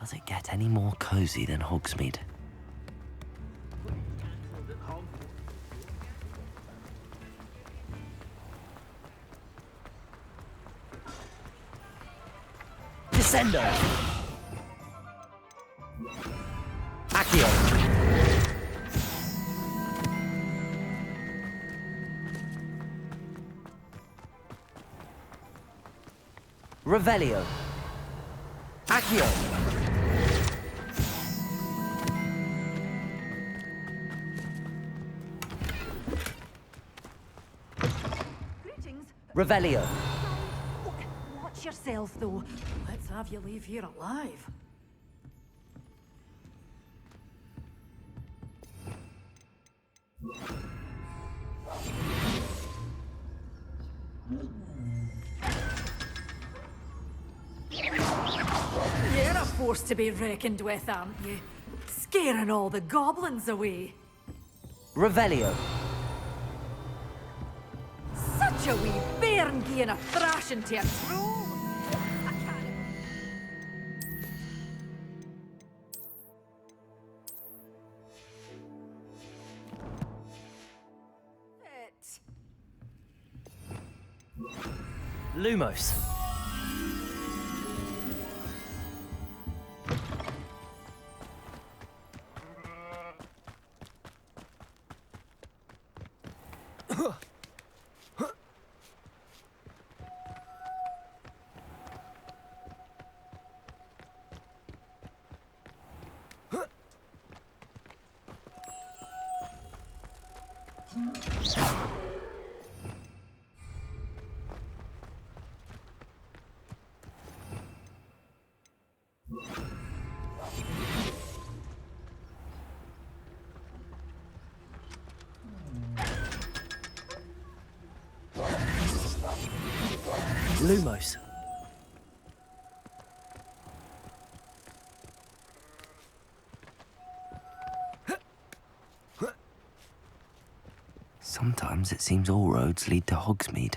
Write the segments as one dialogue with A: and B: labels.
A: Does it get any more cozy than Hogsmeade? Descender! Accio! Revelio! Accio!
B: Greetings.
A: Revelio!
B: Watch yourself, though. Let's have you leave here alive. You're a force to be reckoned with, aren't you? Scaring all the goblins away.
A: Revelio!
B: Such a wee bairn gieing a thrashing to a troll. I can't...
A: Lumos! Lumos. Sometimes it seems all roads lead to Hogsmeade.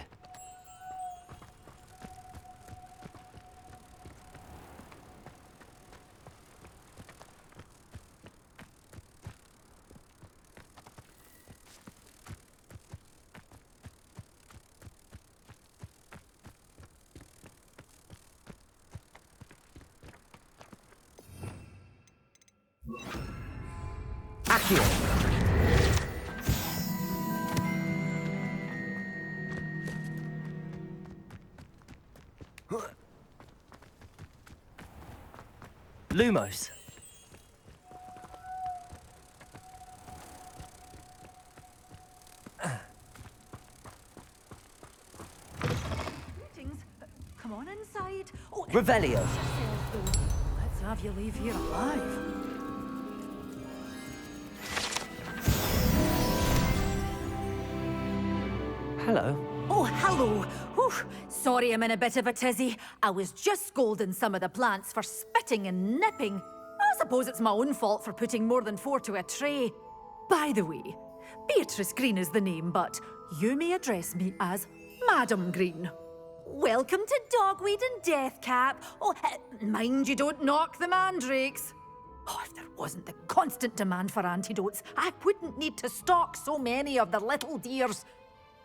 A: Accio! Lumos.
B: Greetings. Come on inside. Oh,
A: Revelio.
B: yourself, though. Let's have you leave here alive.
A: Hello.
B: Oh, hello. Whew. Sorry I'm in a bit of a tizzy. I was just scolding some of the plants for spitting and nipping. I suppose it's my own fault for putting more than 4 to a tray. By the way, Beatrice Green is the name, but you may address me as Madam Green. Welcome to Dogweed and Deathcap. Oh, mind you don't knock the mandrakes. Oh, if there wasn't the constant demand for antidotes, I wouldn't need to stock so many of the little dears.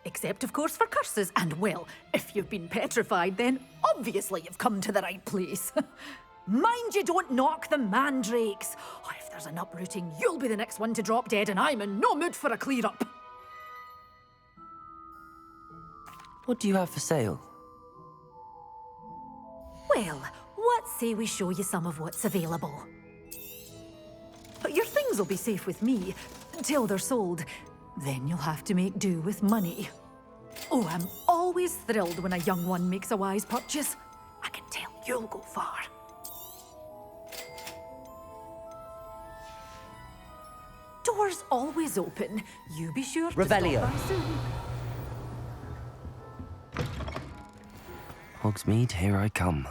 B: Except, of course, for curses. And, well, if you've been petrified, then obviously you've come to the right place. Mind you don't knock the mandrakes. Oh, if there's an uprooting, you'll be the next one to drop dead, and I'm in no mood for a clear-up.
A: What do you have for sale?
B: Well, what say we show you some of what's available? But your things will be safe with me until they're sold. Then you'll have to make do with money. Oh, I'm always thrilled when a young one makes a wise purchase. I can tell you'll go far. Doors always open. You be sure
A: Revelio.
B: to stop by soon.
A: Hogsmeade, here I come.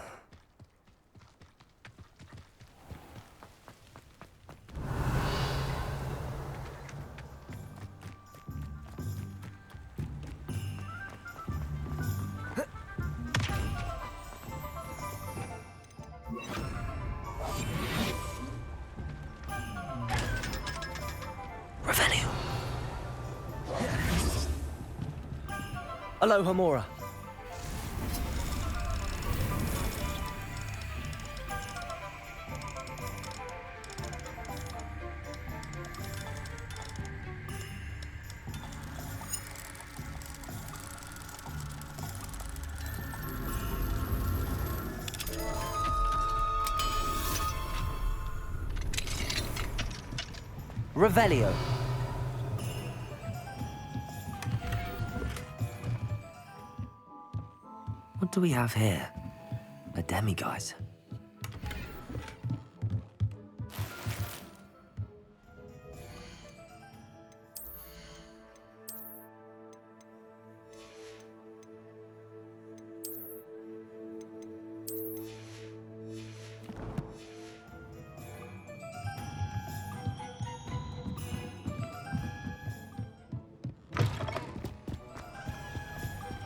A: Aloha Mora. Revelio. What do we have here? A demiguise.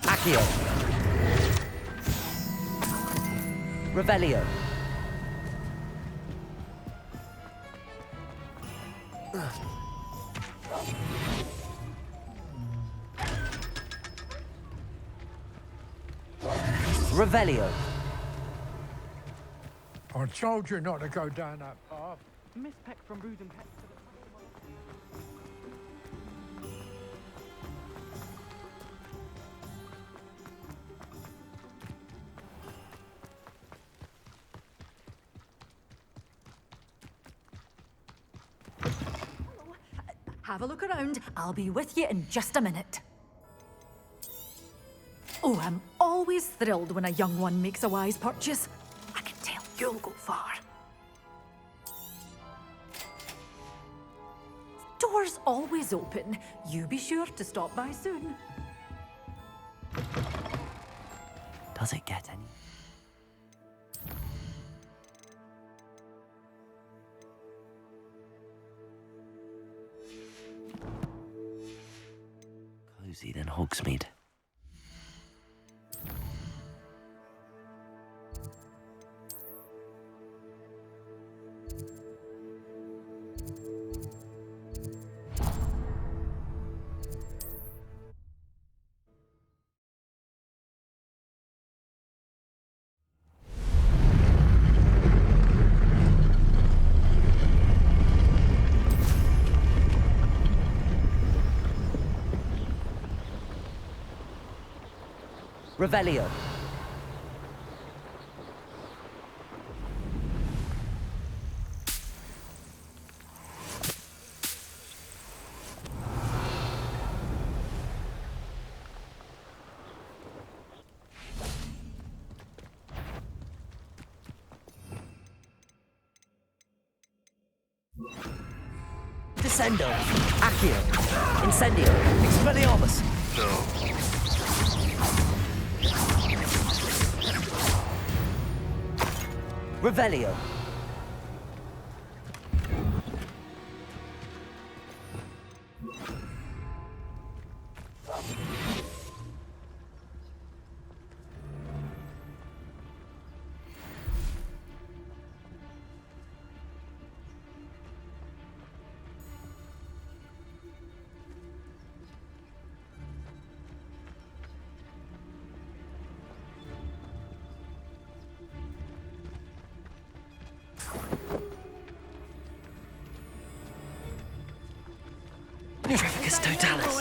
A: Accio. Revelio. Revelio.
C: I told you not to go down that path.
D: Miss Peck from Brood and Pets.
B: Have a look around. I'll be with you in just a minute. Oh, I'm always thrilled when a young one makes a wise purchase. I can tell you'll go far. Door's always open. You be sure to stop by soon.
A: Does it get any? Cozy than Hogsmeade. Revelio. Descendo. Accio. Incendio. Expelliarmus. Revelio. Trafficus totalis.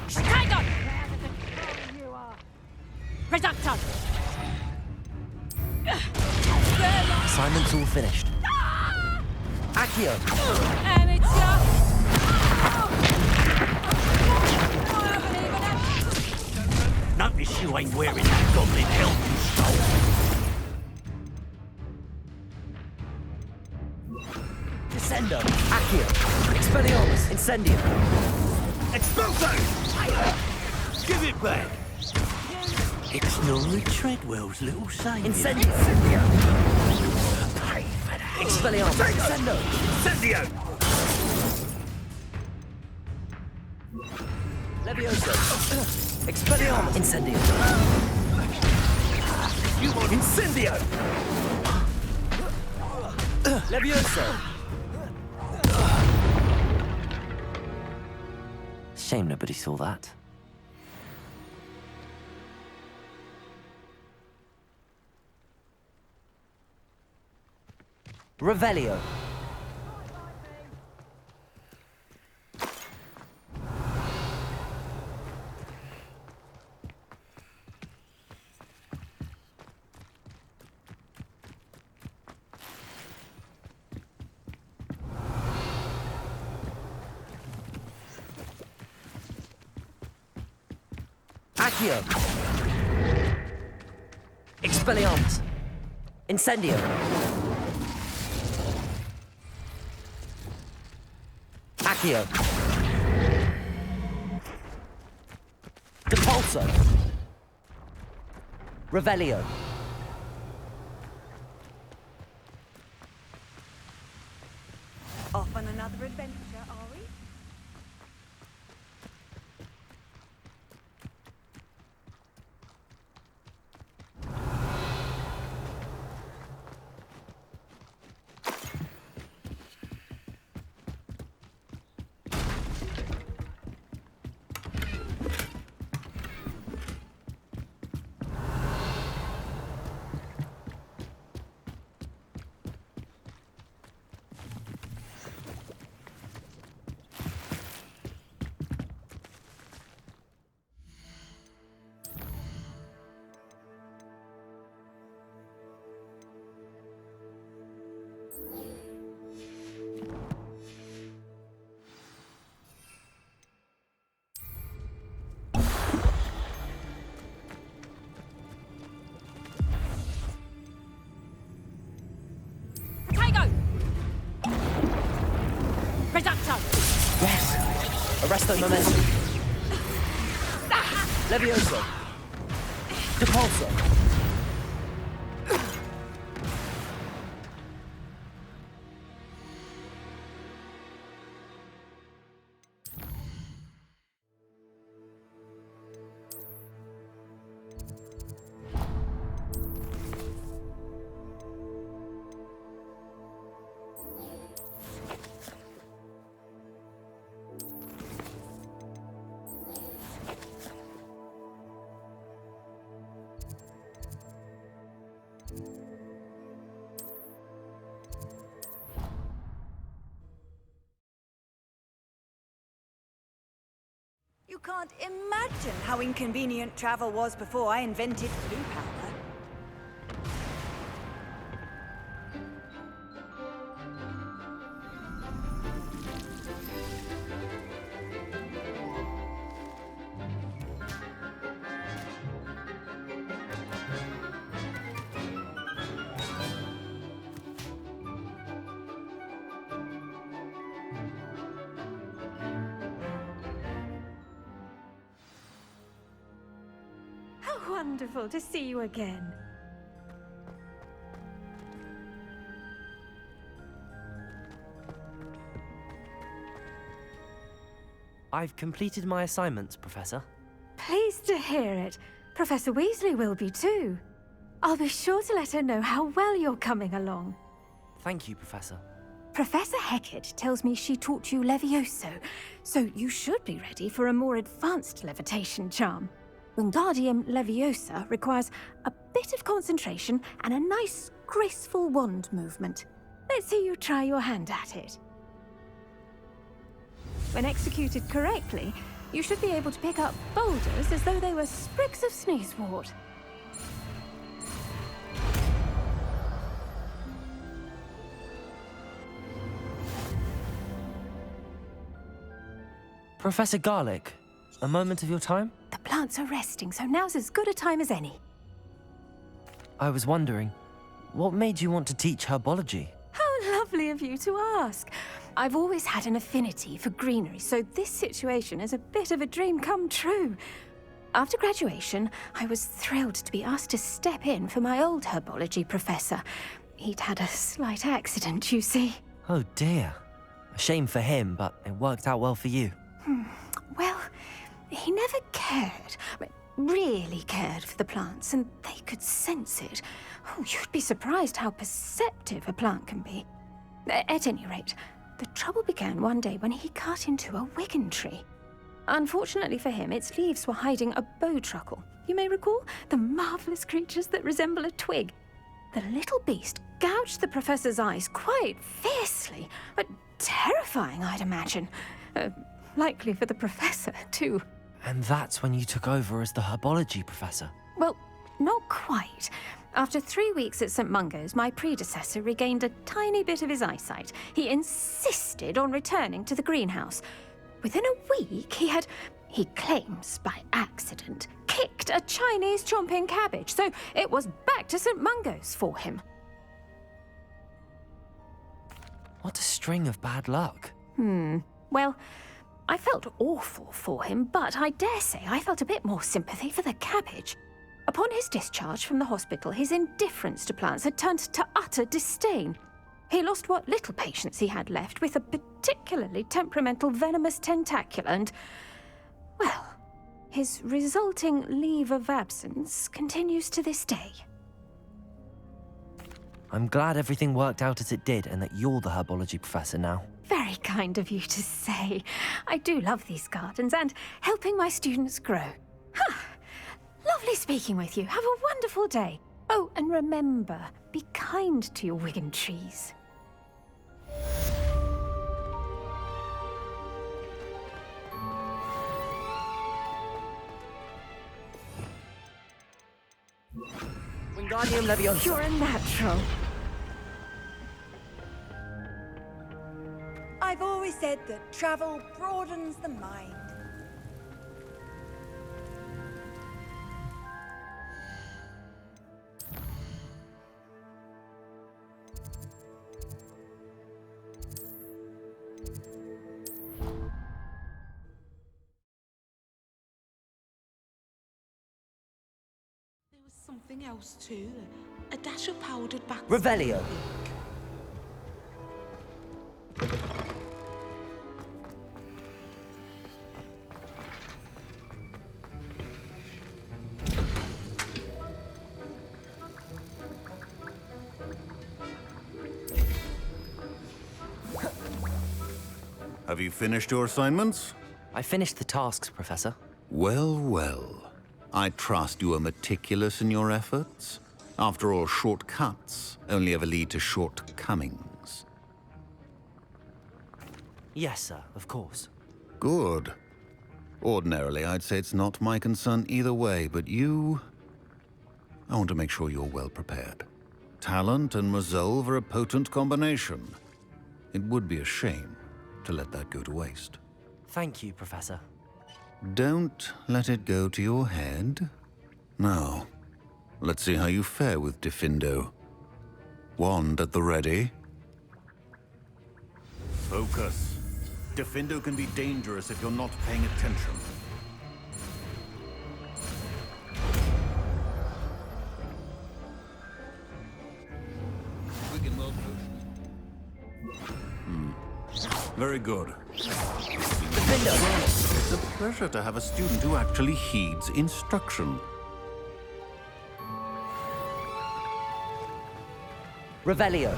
B: Trigon! Reductor!
A: Assignment's all finished. Accio.
E: Notice you ain't wearing that goblin helmet you stole.
A: Descendo. Accio. Expelliarmus. Incendio.
E: Expulso! Give it back! It's Nora Treadwell's little saviour.
A: Incendio.
E: Pay for that.
A: Expelliarmus. Descendo.
E: Incendio!
A: Levioso. Expelliarmus. Incendio.
E: You want
A: Incendio. Levioso. Shame nobody saw that. Revelio. Accio. Expelliarmus. Incendio. Accio. Depulso. Revelio.
F: Off on another adventure, are we?
A: Yes! Arresto momentum. Levioso. Depulso.
F: You can't imagine how inconvenient travel was before I invented blue powder.
G: Wonderful to see you again.
A: I've completed my assignments, Professor.
G: Pleased to hear it. Professor Weasley will be too. I'll be sure to let her know how well you're coming along.
A: Thank you, Professor.
G: Professor Hecat tells me she taught you Levioso, so you should be ready for a more advanced levitation charm. Wingardium Leviosa requires a bit of concentration and a nice, graceful wand movement. Let's see you try your hand at it. When executed correctly, you should be able to pick up boulders as though they were sprigs of sneezewort.
A: Professor Garlick, a moment of your time?
G: The plants are resting, so now's as good a time as any.
A: I was wondering, what made you want to teach herbology?
G: How lovely of you to ask. I've always had an affinity for greenery, so this situation is a bit of a dream come true. After graduation, I was thrilled to be asked to step in for my old herbology professor. He'd had a slight accident, you see.
A: Oh dear. A shame for him, but it worked out well for you.
G: Well, he never cared, really cared for the plants, and they could sense it. Oh, you'd be surprised how perceptive a plant can be. At any rate, the trouble began one day when he cut into a Wigan tree. Unfortunately for him, its leaves were hiding a bowtruckle. You may recall the marvelous creatures that resemble a twig. The little beast gouged the professor's eyes quite fiercely, but terrifying, I'd imagine. Likely for the professor, too.
A: And that's when you took over as the herbology professor.
G: Well, not quite. After 3 weeks at St. Mungo's, my predecessor regained a tiny bit of his eyesight. He insisted on returning to the greenhouse. Within a week, he claims by accident, kicked a Chinese chomping cabbage, so it was back to St. Mungo's for him.
A: What a string of bad luck.
G: Well, I felt awful for him, but I dare say I felt a bit more sympathy for the cabbage. Upon his discharge from the hospital, his indifference to plants had turned to utter disdain. He lost what little patience he had left with a particularly temperamental venomous tentacula and, well, his resulting leave of absence continues to this day.
A: I'm glad everything worked out as it did and that you're the herbology professor now.
G: Very kind of you to say. I do love these gardens and helping my students grow. Lovely speaking with you. Have a wonderful day. Oh, and remember, be kind to your Wigan trees.
A: Wingardium Leviosa.
G: You're a natural.
F: I've always said that travel broadens the mind.
H: There was something else too. A dash of powdered back.
A: Revelio.
I: Have you finished your assignments?
A: I finished the tasks, Professor.
I: Well, well. I trust you are meticulous in your efforts. After all, shortcuts only ever lead to shortcomings.
A: Yes, sir, of course.
I: Good. Ordinarily, I'd say it's not my concern either way, but you... I want to make sure you're well prepared. Talent and resolve are a potent combination. It would be a shame to let that go to waste.
A: Thank you, Professor.
I: Don't let it go to your head. Now, let's see how you fare with Diffindo. Wand at the ready. Focus. Diffindo can be dangerous if you're not paying attention. Very good. It's a pleasure to have a student who actually heeds instruction.
A: Revelio.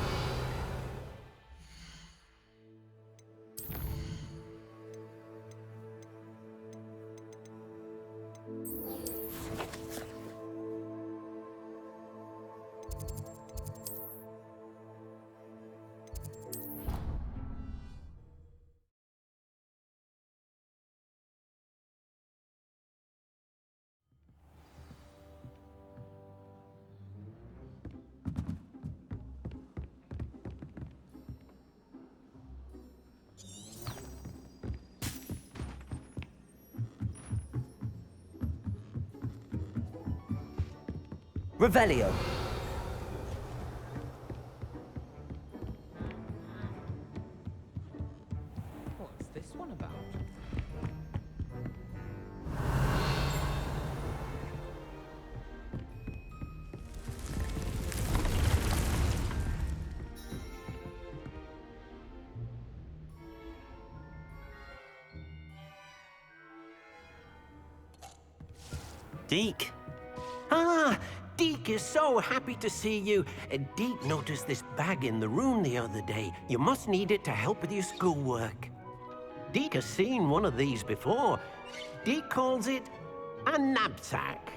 A: Revelio.
D: What's this one about?
E: Deke? Ah! Deke is so happy to see you. Deke noticed this bag in the room the other day. You must need it to help with your schoolwork. Deke has seen one of these before. Deke calls it a knapsack.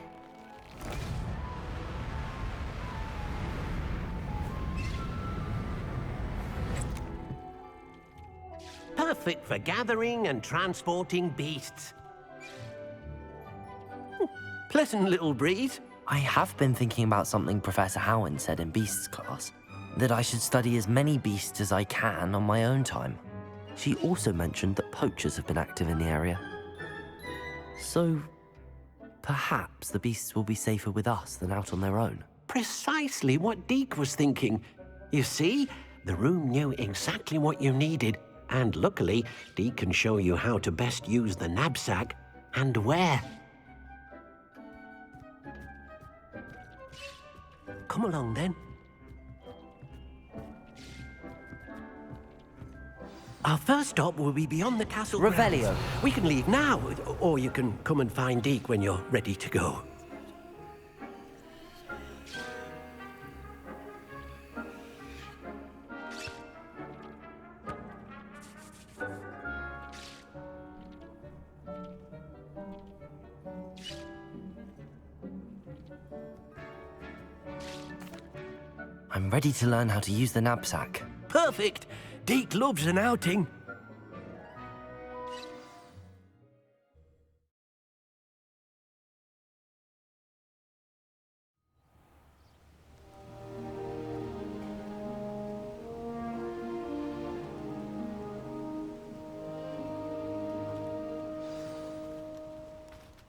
E: Perfect for gathering and transporting beasts. Pleasant little breeze.
A: I have been thinking about something Professor Howard said in Beasts class, that I should study as many beasts as I can on my own time. She also mentioned that poachers have been active in the area. So, perhaps the beasts will be safer with us than out on their own.
E: Precisely what Deke was thinking. You see, the room knew exactly what you needed, and luckily, Deke can show you how to best use the knapsack and where. Come along, then. Our first stop will be beyond the castle grounds.
A: Revelio.
E: We can leave now, or you can come and find Deke when you're ready to go.
A: I'm ready to learn how to use the knapsack.
E: Perfect! Deke loves an outing.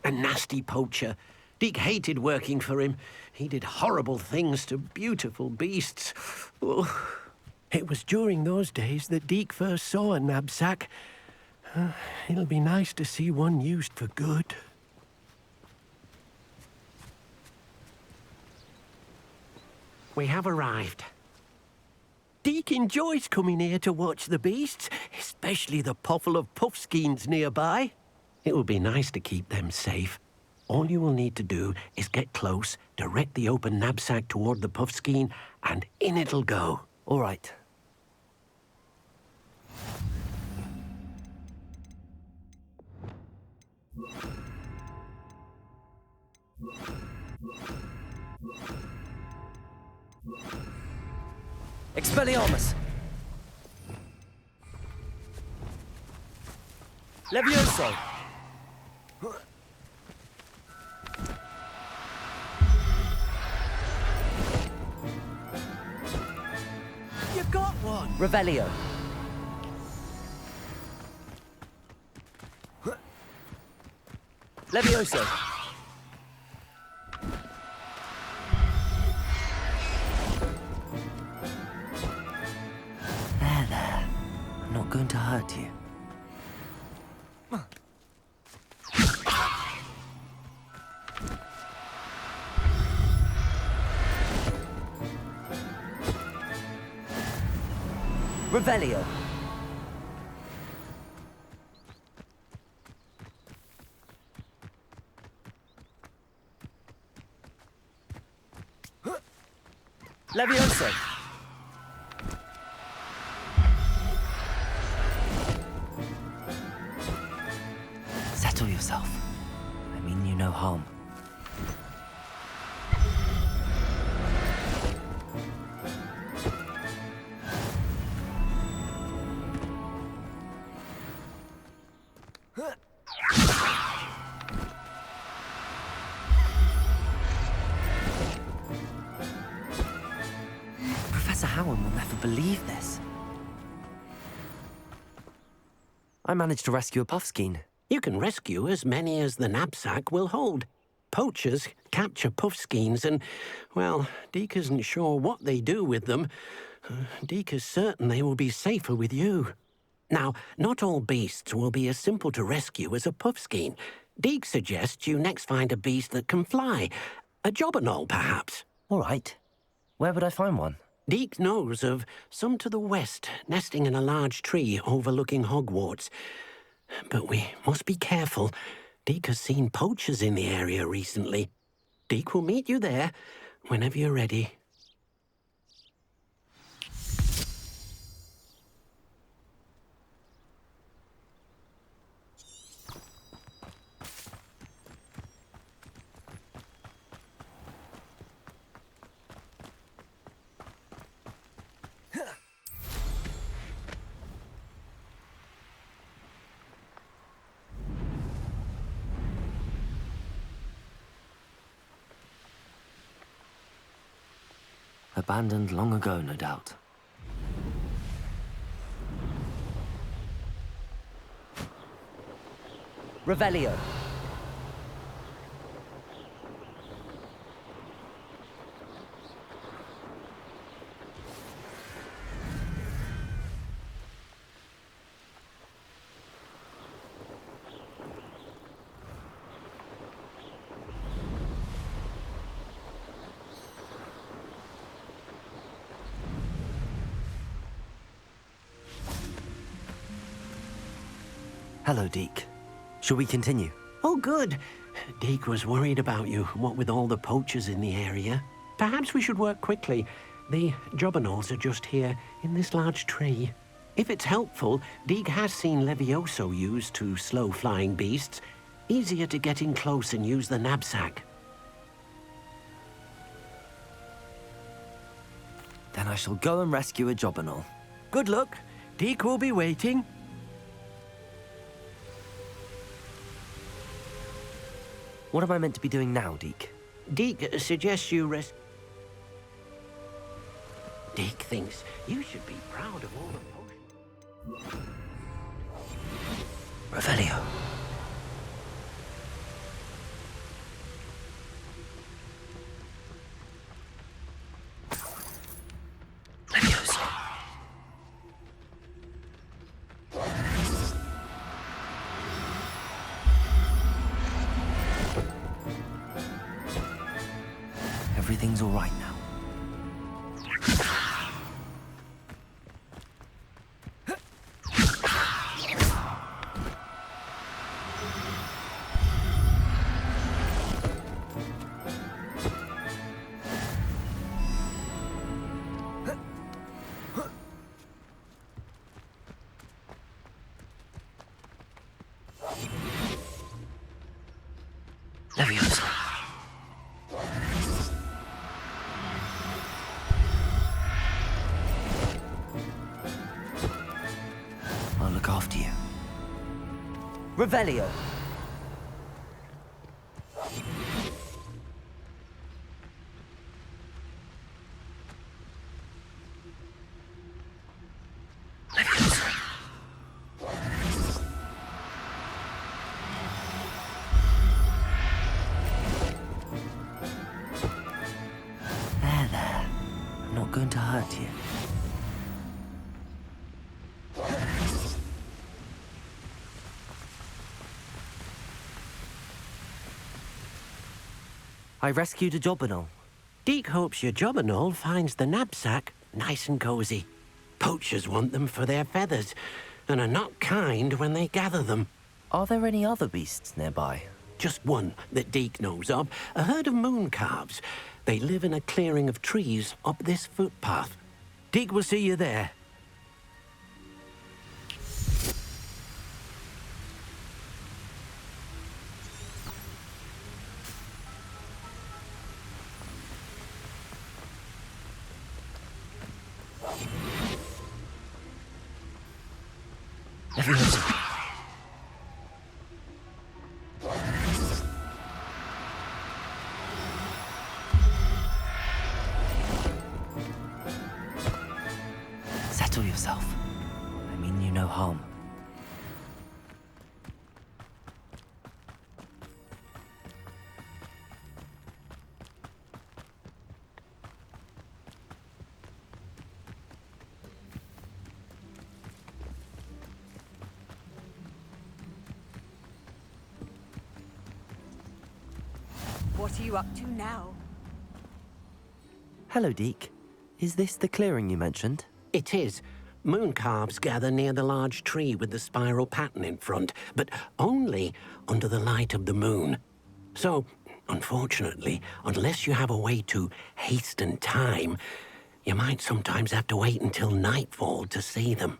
E: A nasty poacher. Deke hated working for him. He did horrible things to beautiful beasts. Oh. It was during those days that Deke first saw a knapsack. It'll be nice to see one used for good. We have arrived. Deke enjoys coming here to watch the beasts, especially the poffle of puffskeins nearby. It will be nice to keep them safe. All you will need to do is get close, direct the open knapsack toward the puffskein, and in it'll go.
A: All right. Expelliarmus! Levioso!
E: You got one!
A: Revelio! Levioso! There. I'm not going to hurt you. Revelio. Levioso. Settle yourself. I mean you no harm. Professor Howard will never believe this. I managed to rescue a puffskein.
E: You can rescue as many as the knapsack will hold. Poachers capture puffskeins and, well, Deke isn't sure what they do with them. Deke is certain they will be safer with you. Now, not all beasts will be as simple to rescue as a puffskein. Deke suggests you next find a beast that can fly. A jobberknoll, perhaps.
A: All right. Where would I find one?
E: Deke knows of some to the west, nesting in a large tree overlooking Hogwarts. But we must be careful. Deke has seen poachers in the area recently. Deke will meet you there whenever you're ready.
A: Abandoned long ago, no doubt. Revelio. Hello, Deke. Shall we continue?
E: Oh, good. Deke was worried about you, what with all the poachers in the area. Perhaps we should work quickly. The jobberknolls are just here, in this large tree. If it's helpful, Deke has seen Levioso used to slow flying beasts. Easier to get in close and use the knapsack.
A: Then I shall go and rescue a jobberknoll.
E: Good luck. Deke will be waiting.
A: What am I meant to be doing now, Deke?
E: Deke suggests you rest... Deke thinks you should be proud of all the potions.
A: Revelio. Levioso. Everything's all right now. Levioso. I'll look after you. Revelio. Levioso. There. I'm not going to hurt you. I rescued a jobberknoll.
E: Deke hopes your jobberknoll finds the knapsack nice and cozy. Poachers want them for their feathers, and are not kind when they gather them.
A: Are there any other beasts nearby?
E: Just one that Deke knows of, a herd of moon calves. They live in a clearing of trees up this footpath. Deke will see you there.
A: Levioso. Settle yourself. I mean you no harm.
F: What are you up to now?
A: Hello, Deke. Is this the clearing you mentioned?
E: It is. Moon calves gather near the large tree with the spiral pattern in front, but only under the light of the moon. So, unfortunately, unless you have a way to hasten time, you might sometimes have to wait until nightfall to see them.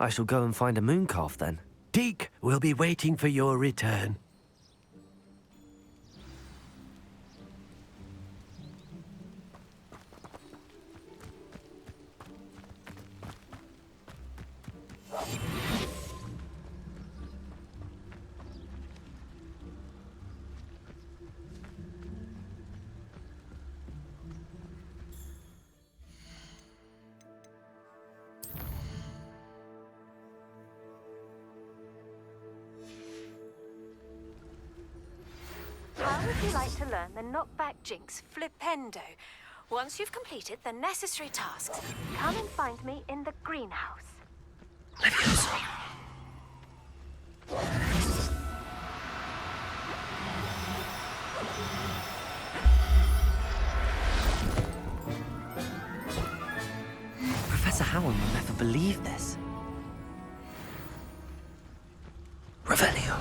A: I shall go and find a moon calf then.
E: Deke will be waiting for your return.
G: Would you like to learn the knockback jinx flipendo? Once you've completed the necessary tasks, come and find me in the greenhouse.
A: Professor Howard will never believe this. Revelio.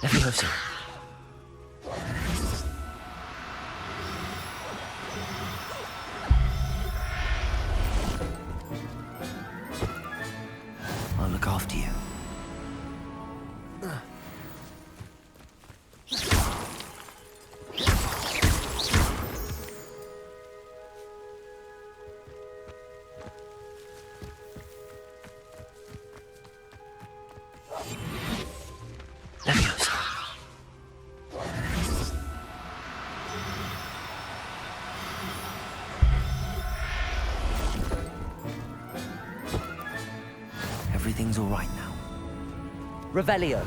A: Leviosa. I'll look after you. Leviosa. Everything's all right now. Revelio.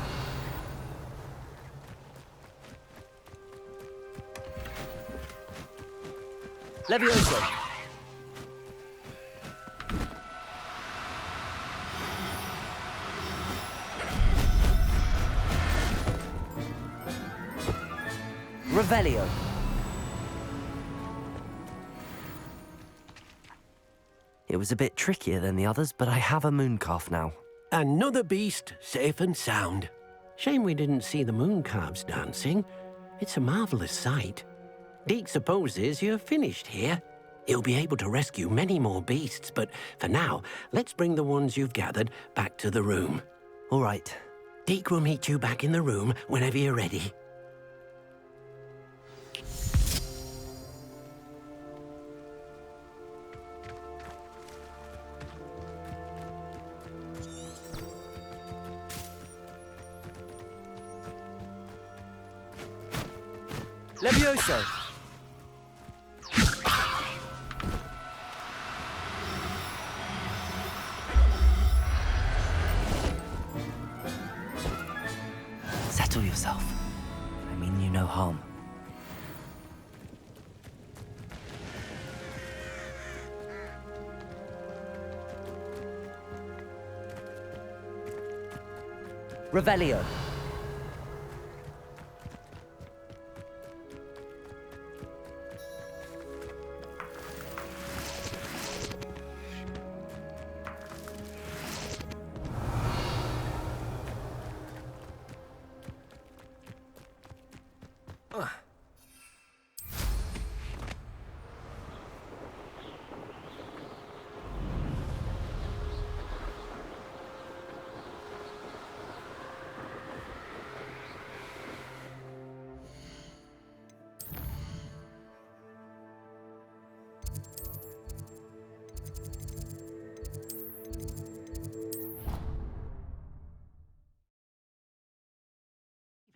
A: Leviosa. Revelio. It was a bit trickier than the others, but I have a mooncalf now.
E: Another beast, safe and sound. Shame we didn't see the mooncalves dancing. It's a marvelous sight. Deke supposes you're finished here. He'll be able to rescue many more beasts, but for now, let's bring the ones you've gathered back to the room.
A: All right.
E: Deke will meet you back in the room whenever you're ready.
A: Levioso. Settle yourself. I mean you no harm. Revelio.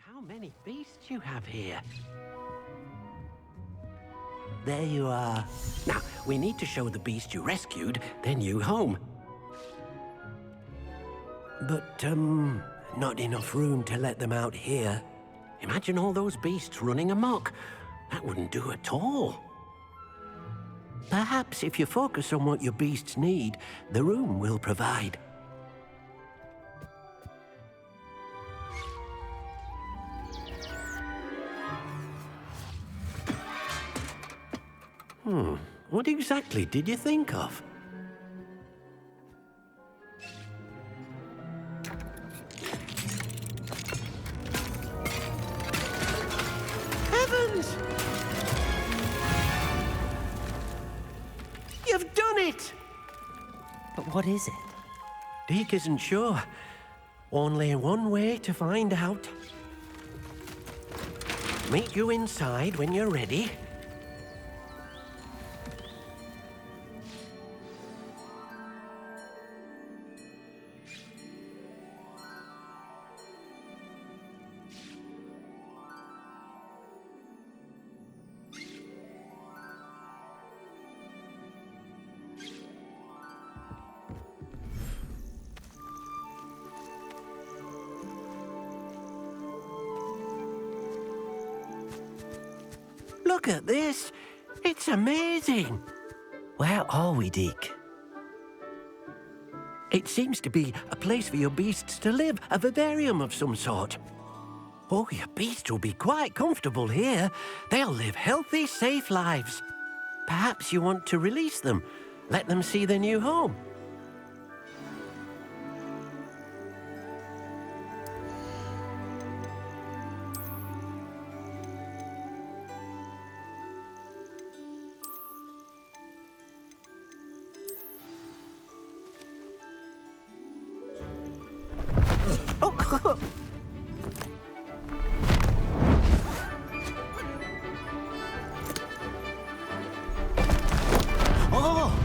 E: How many beasts you have here? There you are. Now, we need to show the beast you rescued their new home. But, not enough room to let them out here. Imagine all those beasts running amok. That wouldn't do at all. Perhaps if you focus on what your beasts need, the room will provide. What exactly did you think of? Heavens! You've done it!
A: But what is it?
E: Deke isn't sure. Only one way to find out. Meet you inside when you're ready. Look at this. It's amazing.
A: Where are we, Deke?
E: It seems to be a place for your beasts to live, a vivarium of some sort. Oh, your beasts will be quite comfortable here. They'll live healthy, safe lives. Perhaps you want to release them, let them see their new home.
A: Oh!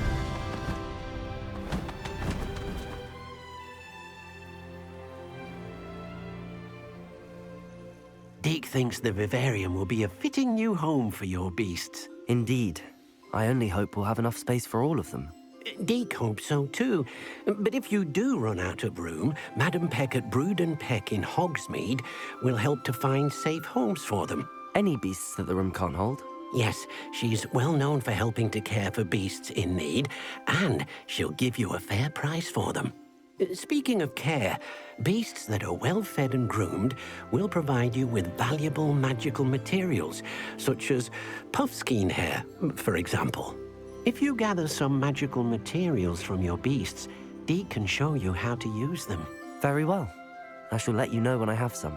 E: Deke thinks the vivarium will be a fitting new home for your beasts.
A: Indeed. I only hope we'll have enough space for all of them.
E: Deke hopes so too. But if you do run out of room, Madam Peck at Brood and Peck in Hogsmeade will help to find safe homes for them.
A: Any beasts that the room can't hold?
E: Yes, she's well known for helping to care for beasts in need, and she'll give you a fair price for them. Speaking of care, beasts that are well fed and groomed will provide you with valuable magical materials, such as puffskein hair, for example. If you gather some magical materials from your beasts, Deke can show you how to use them.
A: Very well. I shall let you know when I have some.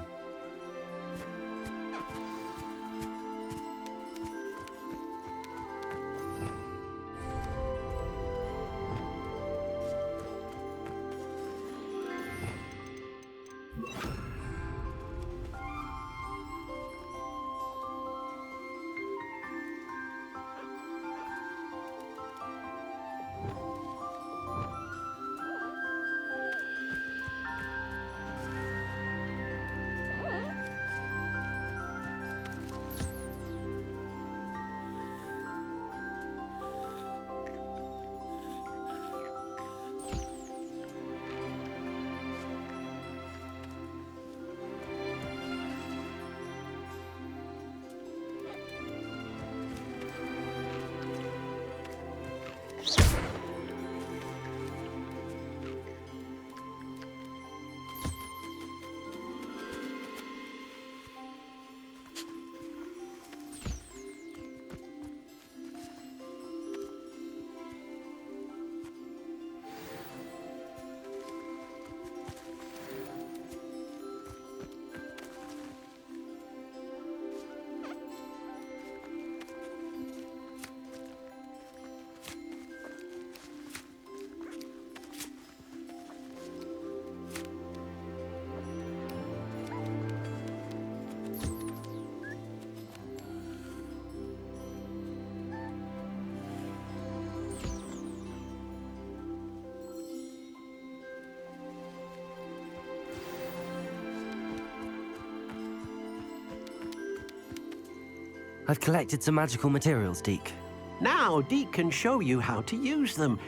A: I've collected some magical materials, Deke.
E: Now Deke can show you how to use them.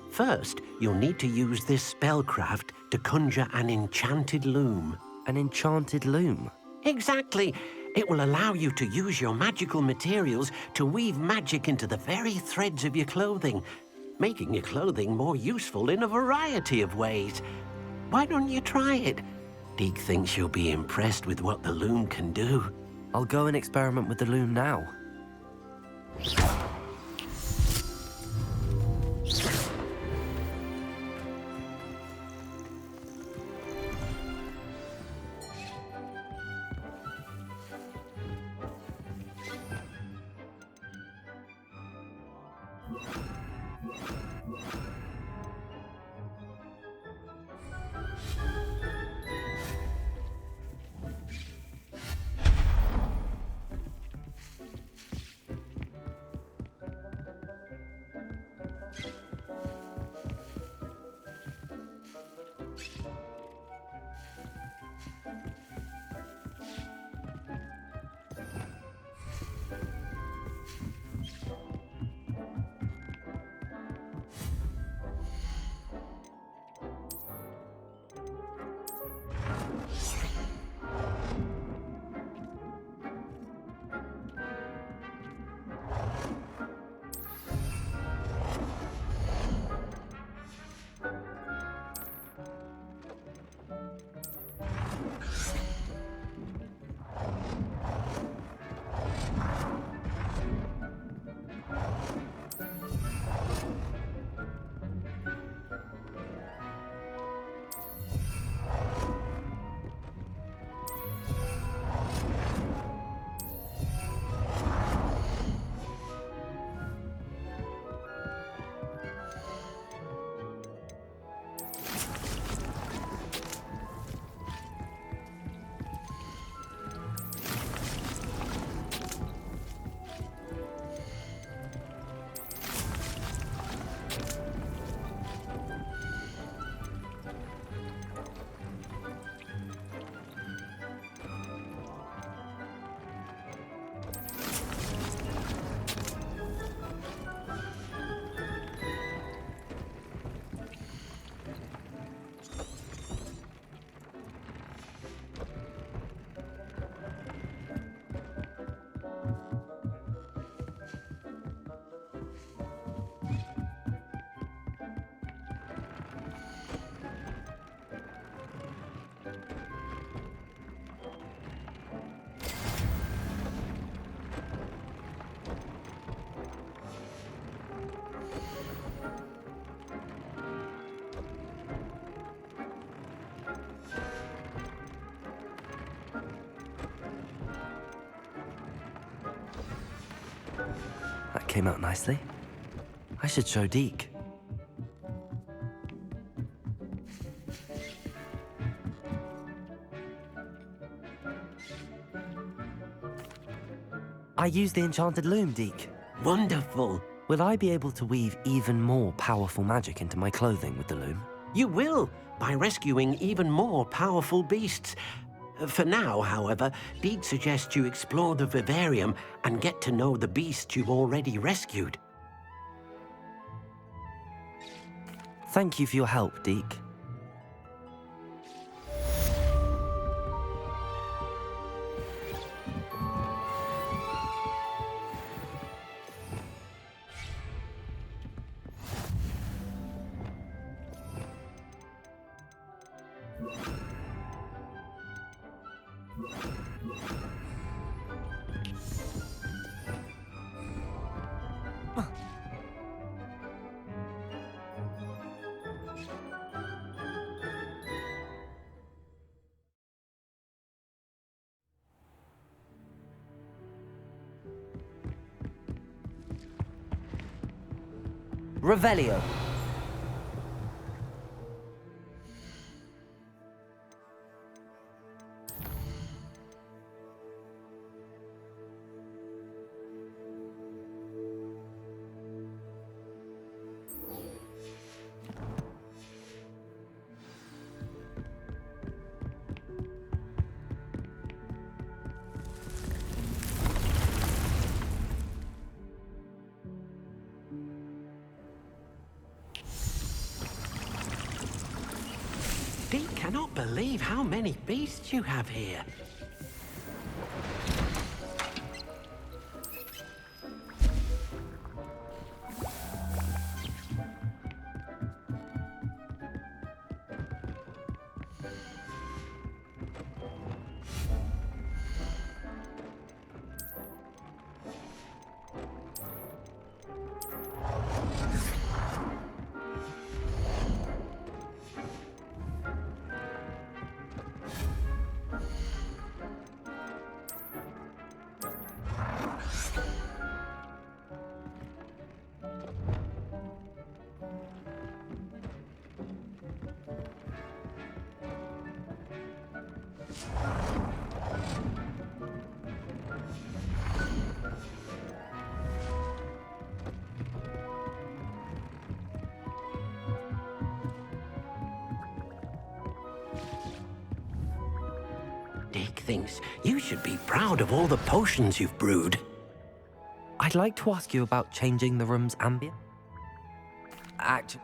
E: First, you'll need to use this spellcraft to conjure an enchanted loom.
A: An enchanted loom?
E: Exactly. It will allow you to use your magical materials to weave magic into the very threads of your clothing, making your clothing more useful in a variety of ways. Why don't you try it? Deke thinks you'll be impressed with what the loom can do.
A: I'll go and experiment with the loom now. came out nicely. I should show Deke. I used the enchanted loom, Deke.
E: Wonderful.
A: Will I be able to weave even more powerful magic into my clothing with the loom?
E: You will, by rescuing even more powerful beasts. For now, however, Deke suggests you explore the vivarium and get to know the beasts you've already rescued.
A: Thank you for your help, Deke. Revelio.
E: Deke cannot believe how many beasts you have here. Deke thinks you should be proud of all the potions you've brewed.
A: I'd like to ask you about changing the room's ambient. Actually,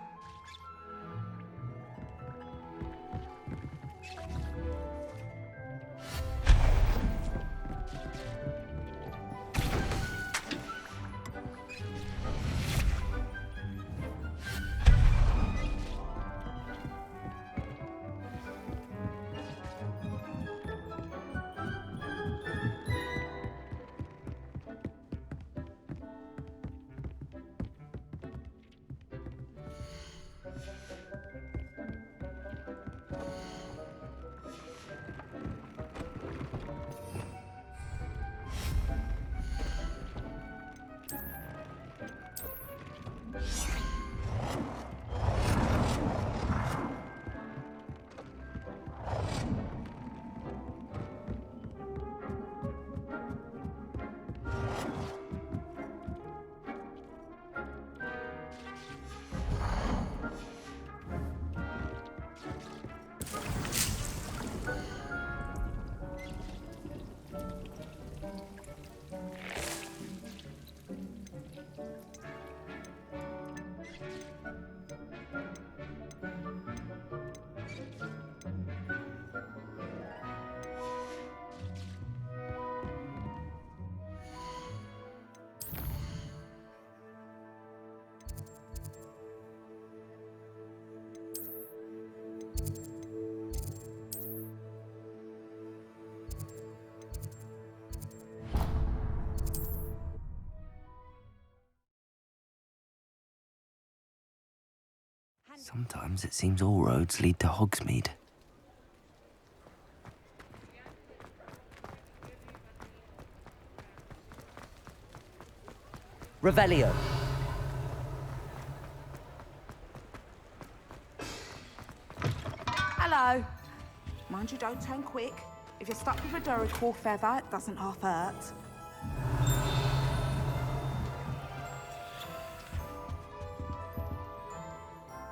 A: sometimes it seems all roads lead to Hogsmeade. Revelio.
H: Hello. Mind you, don't turn quick. If you're stuck with a Duracell feather, it doesn't half hurt.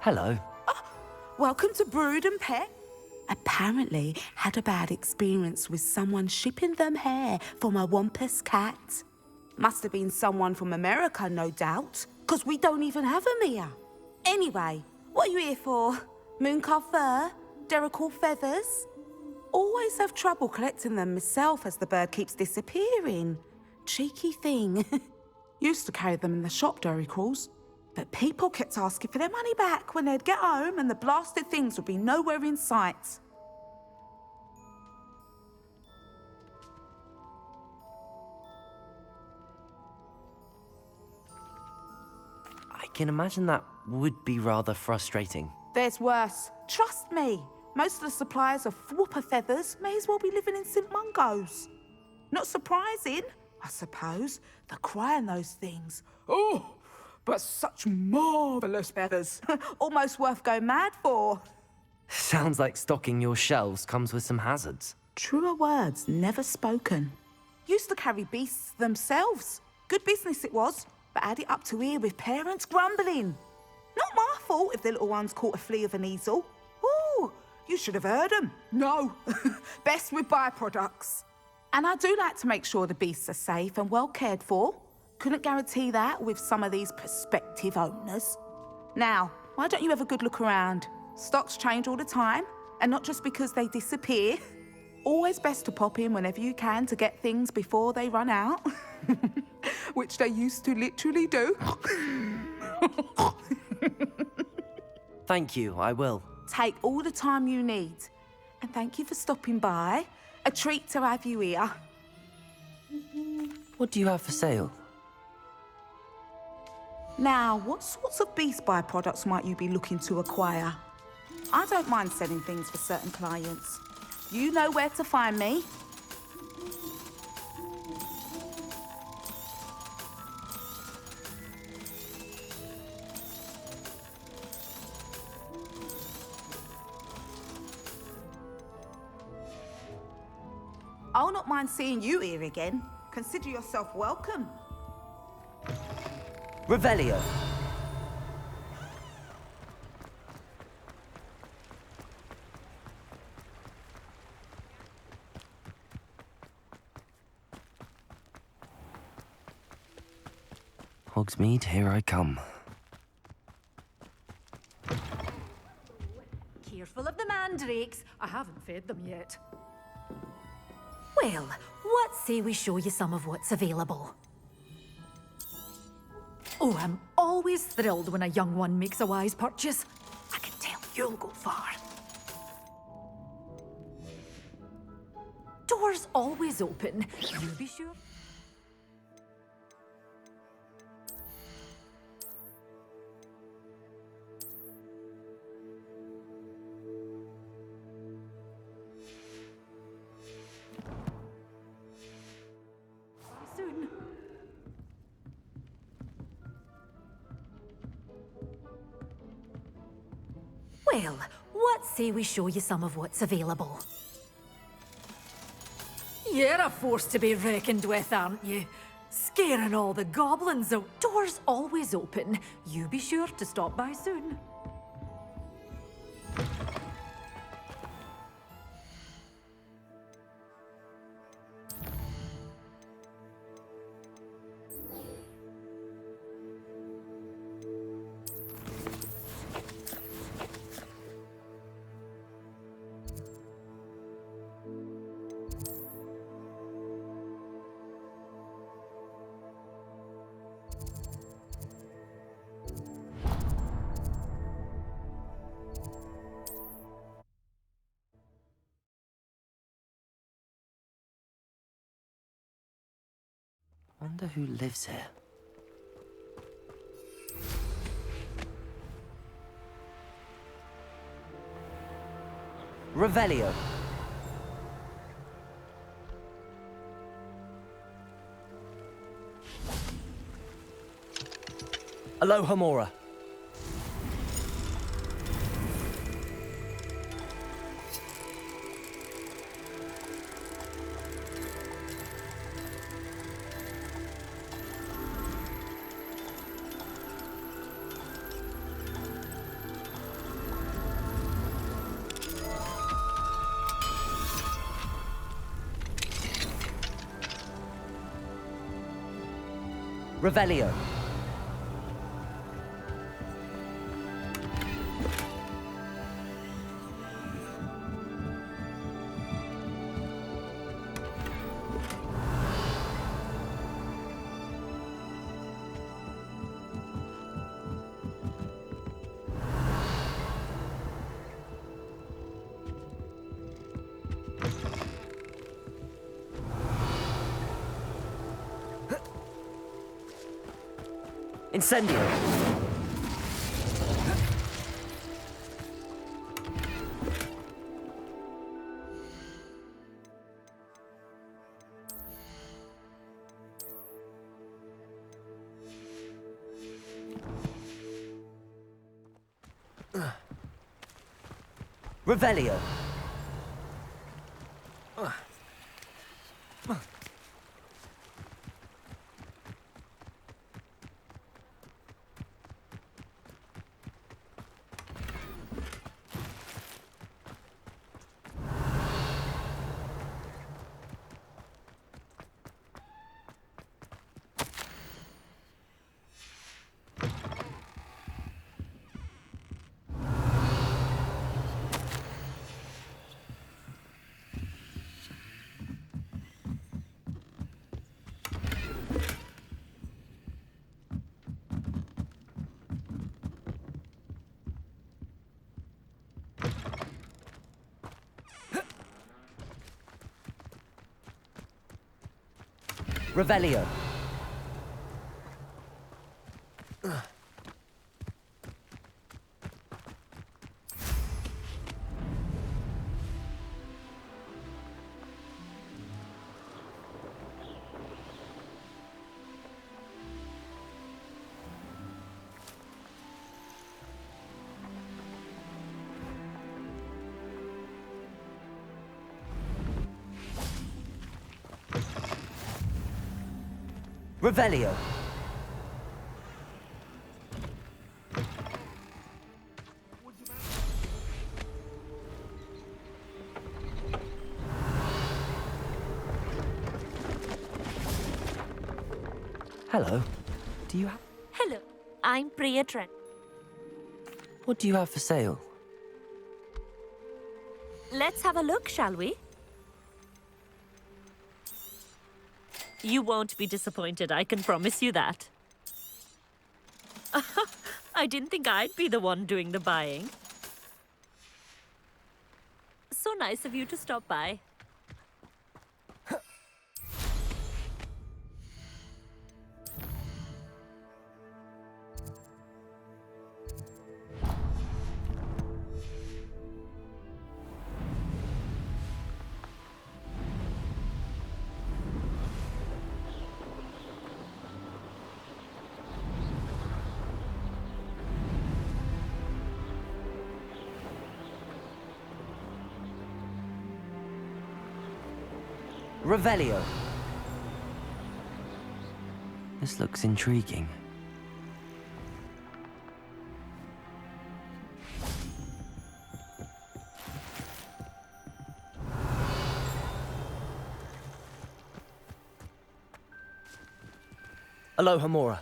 A: Hello.
H: Welcome to Brood and Pet. Apparently had a bad experience with someone shipping them hair from a Wampus cat. Must have been someone from America, no doubt, because we don't even have them here. Anyway, what are you here for? Mooncar fur? Duracell feathers? Always have trouble collecting them myself as the bird keeps disappearing. Cheeky thing. Used to carry them in the shop, Duracells. But people kept asking for their money back when they'd get home and the blasted things would be nowhere in sight.
A: I can imagine that would be rather frustrating.
H: There's worse. Trust me. Most of the suppliers of whooper feathers may as well be living in St. Mungo's. Not surprising, I suppose. The cry in those things. Oh, but such marvellous feathers. Almost worth going mad for.
A: Sounds like stocking your shelves comes with some hazards.
H: Truer words never spoken. Used to carry beasts themselves. Good business it was, but had it up to here with parents grumbling. Not my fault if the little ones caught a flea of an easel. Ooh, you should have heard them. No, best with byproducts. And I do like to make sure the beasts are safe and well cared for. Couldn't guarantee that with some of these prospective owners. Now, why don't you have a good look around? Stocks change all the time, and not just because they disappear. Always best to pop in whenever you can to get things before they run out. Which they used to literally do.
A: Thank you, I will.
H: Take all the time you need. And thank you for stopping by. A treat to have you here.
A: What do you have for sale?
H: Now, what sorts of beast byproducts might you be looking to acquire? I don't mind selling things for certain clients. You know where to find me. I'll not mind seeing you here again. Consider yourself welcome.
A: Revelio. Hogsmeade, here I come.
B: Careful of the mandrakes. I haven't fed them yet. Well, what say we show you some of what's available? Oh, I'm always thrilled when a young one makes a wise purchase. I can tell you'll go far. Doors always open. You be sure. Soon. Well, what say we show you some of what's available? You're a force to be reckoned with, aren't you? Scaring all the goblins out. Doors always open. You be sure to stop by soon.
A: Wonder who lives here. Revelio. Aloha Mora. Revelio. Incendio. Revelio. Revelio. Revelio. Hello. Do you have...
J: Hello, I'm Priya Trent.
A: What do you have for sale?
J: Let's have a look, shall we? You won't be disappointed, I can promise you that. I didn't think I'd be the one doing the buying. So nice of you to stop by.
A: Revelio. This looks intriguing. Aloha Mora.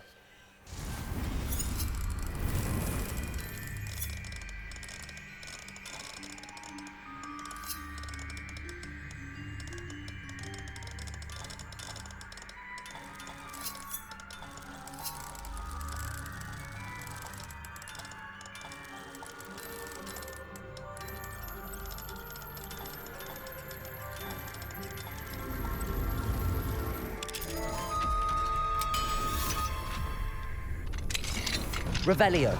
A: Revelio.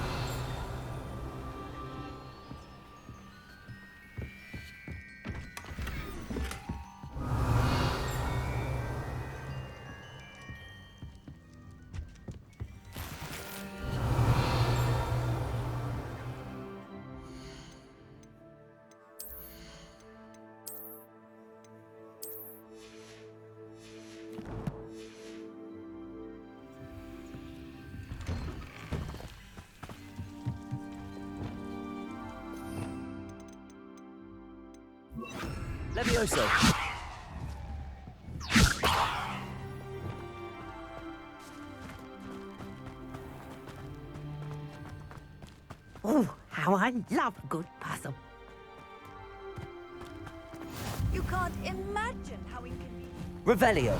A: Levioso!
K: Oh, how I love a good puzzle.
F: You can't imagine how inconvenient.
A: Revelio!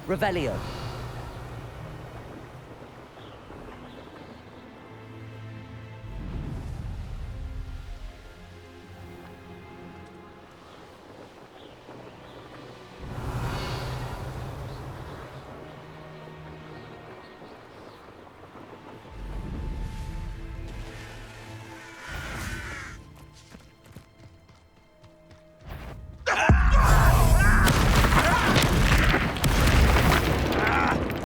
A: Revelio.